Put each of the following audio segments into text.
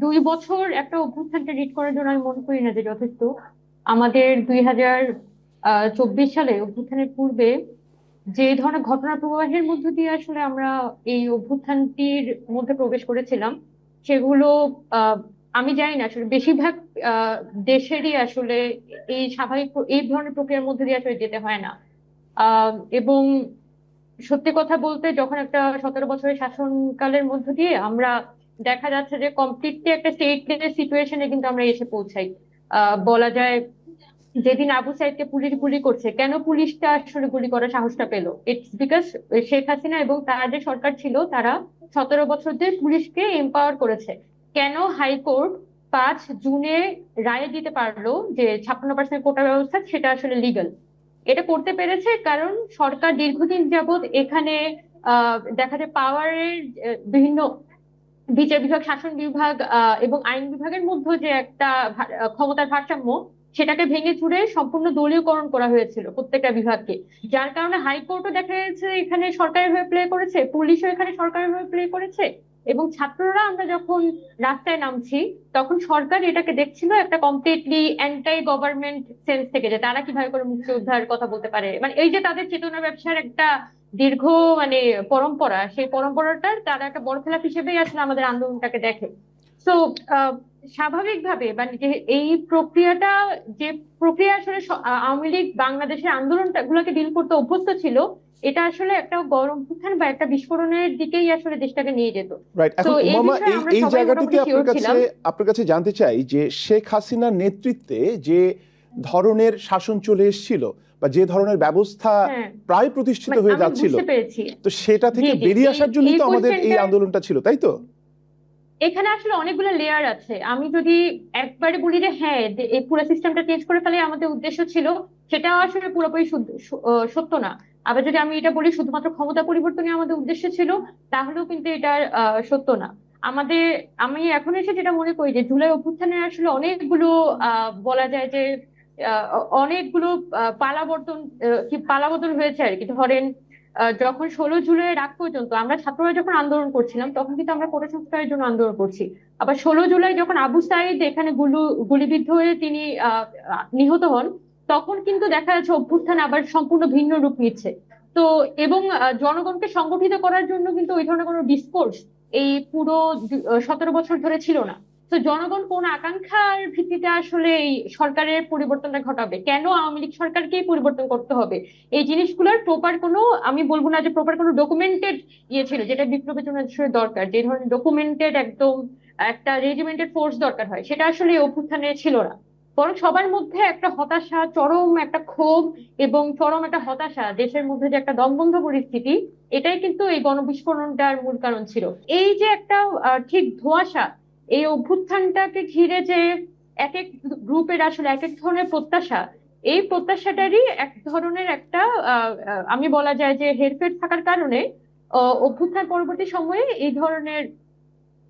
2 বছর একটা অভ্যুত্থানকে রিড করার জন্য আমি মনে করি না যে যথেষ্ট। আমাদের 2024 সালে অভ্যুত্থানের পূর্বে যে ধরনের ঘটনা প্রবাহের মধ্য দিয়ে আসলে আমরা এই অভ্যুত্থানটির মধ্যে প্রবেশ করেছিলাম, সেগুলো আহ, আমি জানি না আসলে বেশিরভাগ আহ, দেশেরই আসলে এই স্বাভাবিক এই ধরনের প্রক্রিয়ার মধ্যে দিয়ে আসলে যেতে হয় না। এবং সত্যি কথা বলতে যখন একটা 17 বছরের শাসনকালের মধ্য দিয়ে আমরা দেখা যাচ্ছে যে কমপ্লিটলি একটা স্টেটলেস সিচুয়েশনে কিন্তু আমরা এসে পৌঁছাই। বলা যায় যেদিন আবু সাইদকে পুলিশ গুলি করছে, কেন পুলিশটা আসলে গুলি করার সাহসটা পেলো? ইটস বিকজ শেখ হাসিনা এবং তার যে সরকার ছিল তারা 17 বছর ধরে পুলিশকে এম্পাওয়ার করেছে। কেন হাইকোর্ট 5 জুনে রায় দিতে পারলো যে 56% কোটা ব্যবস্থা সেটা আসলে লিগ্যাল? এটা করতে পেরেছে কারণ সরকার দীর্ঘদিন যাবৎ এখানে দেখা যায় পাওয়ারের বিভিন্ন বিচার বিভাগ, শাসন বিভাগ এবং আইন বিভাগের মধ্যে যে একটা ক্ষমতার ভারসাম্য, সেটাকে ভেঙে চুরে সম্পূর্ণ দলীয়করণ করা হয়েছিল প্রত্যেকটা বিভাগকে। যার কারণে হাইকোর্টও দেখা যাচ্ছে এখানে সরকারের হয়ে প্লে করেছে, পুলিশও এখানে সরকারের হয়ে প্লে করেছে, এবং ছাত্ররা আমরা যখন রাস্তায় নামছি তখন সরকার এটাকে দেখছিল একটা কমপ্লিটলি অ্যান্টাই গভর্নমেন্ট সেন্স থেকে, যে তারা কিভাবে করে মুক্তিযোদ্ধার কথা বলতে পারে। মানে এই যে তাদের চেতনা ব্যবসার একটা দীর্ঘ মানে পরম্পরা, সেই পরম্পরাটার তারা একটা বড় খেলাপ হিসেবেই আসলে আমাদের আন্দোলনটাকে দেখে। তো স্বাভাবিকভাবে মানে যে এই প্রক্রিয়াটা, যে প্রক্রিয়া আসলে আওয়ামী লীগ বাংলাদেশের আন্দোলনটা গুলোকে ডিল করতে অভ্যস্ত ছিল, এটা আসলে একটা গরম উত্থান বা একটা বিস্ফোরণের দিকেই আসলে দেশটাকে নিয়ে যেত। রাইট। তো এখন এই উমামা, বিষয়ে এই আমরা এই সবাই জায়গাটিতে মোটামুটি শিওর ছিলাম। আপনার কাছে জানতে চাই যে শেখ হাসিনার নেতৃত্বে যে ধরনের শাসন চলে এসেছিল বা যে ধরনের ব্যবস্থা হ্যাঁ, প্রায় প্রতিষ্ঠিত মানে হয়ে আমি যাচ্ছিল, বুঝতে পেরেছি। তো সেটা জি থেকে জি, বেরিয়ে এই আসার জন্যই এই তো আমাদের এই কোশ্চেনটা আন্দোলনটা ছিল, তাই তো? এখানে আসলে অনেকগুলো লেয়ার আছে। আমি যদি একবারে বলি যে হ্যাঁ এই পুরো সিস্টেমটা চেঞ্জ করে ফেলে আমাদের উদ্দেশ্য ছিল, সেটা আসলে পুরোপুরি সত্য না। আবার যদি আমি এটা বলি শুধুমাত্র ক্ষমতা পরিবর্তনই আমাদের উদ্দেশ্য ছিল, তাহলেও কিন্তু এটা সত্য না। আমাদের, আমি এখন এসে যেটা মনে করি যে জুলাই অভ্যুত্থানের আসলে অনেকগুলো বলা যায় যে আহ, অনেকগুলো পালাবর্তন কি পালাবদল হয়েছে আর কি। ধরেন যখন 16 জুলাই আগ পর্যন্ত আমরা ছাত্ররা যখন আন্দোলন করছিলাম তখন কিন্তু আমরা কোটা সংস্কারের জন্য আন্দোলন করছি। আবার 16 জুলাই যখন আবু সাইদ এখানে গুলিবিদ্ধ হয়ে তিনি নিহত হন, তখন কিন্তু দেখা যাচ্ছে অভ্যুত্থান আবার সম্পূর্ণ ভিন্ন রূপ নিচ্ছে। তো এবং জনগণকে সংগঠিত করার জন্য কিন্তু ওই ধরনের কোনো ডিসকোর্স এই পুরো 17 বছর ধরে ছিল না। তো জনগণ কোন আকাঙ্ক্ষার ভিত্তিতে আসলে এই সরকারের পরিবর্তনটা ঘটাবে? কেন আওয়ামী লীগ সরকারকেই পরিবর্তন করতে হবে? এই জিনিসগুলোর প্রপার কোনো, আমি বলবো না যে প্রপার কোনো ডকুমেন্টেড ইয়ে ছিল যেটা বিপ্লবের জন্য আসলে দরকার, যে ধরনের ডকুমেন্টেড একদম একটা রেজিমেন্টেড ফোর্স দরকার হয়, সেটা আসলে এই অভ্যুত্থানে ছিল না। বরং সবার মধ্যে একটা হতাশা, চরম একটা ক্ষোভ এবং চরম একটা হতাশা, দেশের মধ্যে যে একটা দমবন্ধ পরিস্থিতি, এটাই কিন্তু এই গণবিস্ফোরণটার মূল কারণ ছিল। এই যে একটা ঠিক ধোঁয়াশা, এই অভ্যুত্থানটাকে ঘিরে যে এক এক গ্রুপের আসলে এক এক ধরনের প্রত্যাশা, এই প্রত্যাশাটারই এক ধরনের একটা আমি বলা যায় যে হেরফের থাকার কারণে অভ্যুত্থান পরবর্তী সময়ে এই ধরনের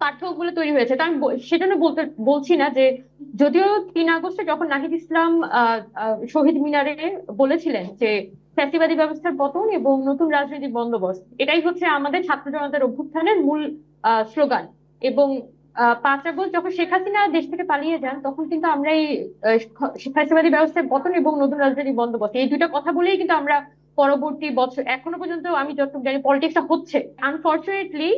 পার্থক্যগুলো তৈরি হয়েছে। তো আমি সেজন্য বলছি না যে, যদিও 3 আগস্টে যখন নাহিদ ইসলাম শহীদ মিনারে বলেছিলেন যে ফ্যাসিবাদী ব্যবস্থার পতন এবং নতুন রাজনৈতিক বন্দোবস্ত, এটাই হচ্ছে আমাদের ছাত্র জনতার অভ্যুত্থানের মূল স্লোগান। এবং 5 আগস্ট যখন শেখ হাসিনা দেশ থেকে পালিয়ে যান, তখন কিন্তু আমরা এই ফ্যাসিবাদী ব্যবস্থার পতন এবং নতুন রাজনৈতিক বন্দোবস্ত, এই দুইটা কথা বলেই কিন্তু আমরা পরবর্তী বছর এখনো পর্যন্ত আমি যতটুকু জানি পলিটিক্সটা হচ্ছে। আনফর্চুনেটলি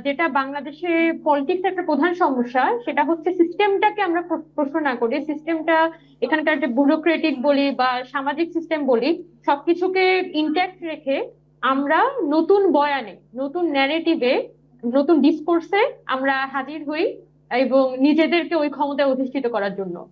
যেটা বাংলাদেশে পলিটিক্স একটা প্রধান সমস্যা, সেটা হচ্ছে সিস্টেমটাকে আমরা প্রশ্ন না করে, সিস্টেমটা এখানকার যে ব্যুরোক্রেটিক বলি বা সামাজিক সিস্টেম বলি, সবকিছুকে ইন্ট্যাক্ট রেখে আমরা নতুন বয়ানে, নতুন ন্যারেটিভে, নতুন ডিসকোর্সে আমরা হাজির হই এবং নিজেদেরকে ওই ক্ষমতায় অধিষ্ঠিত করার জন্য।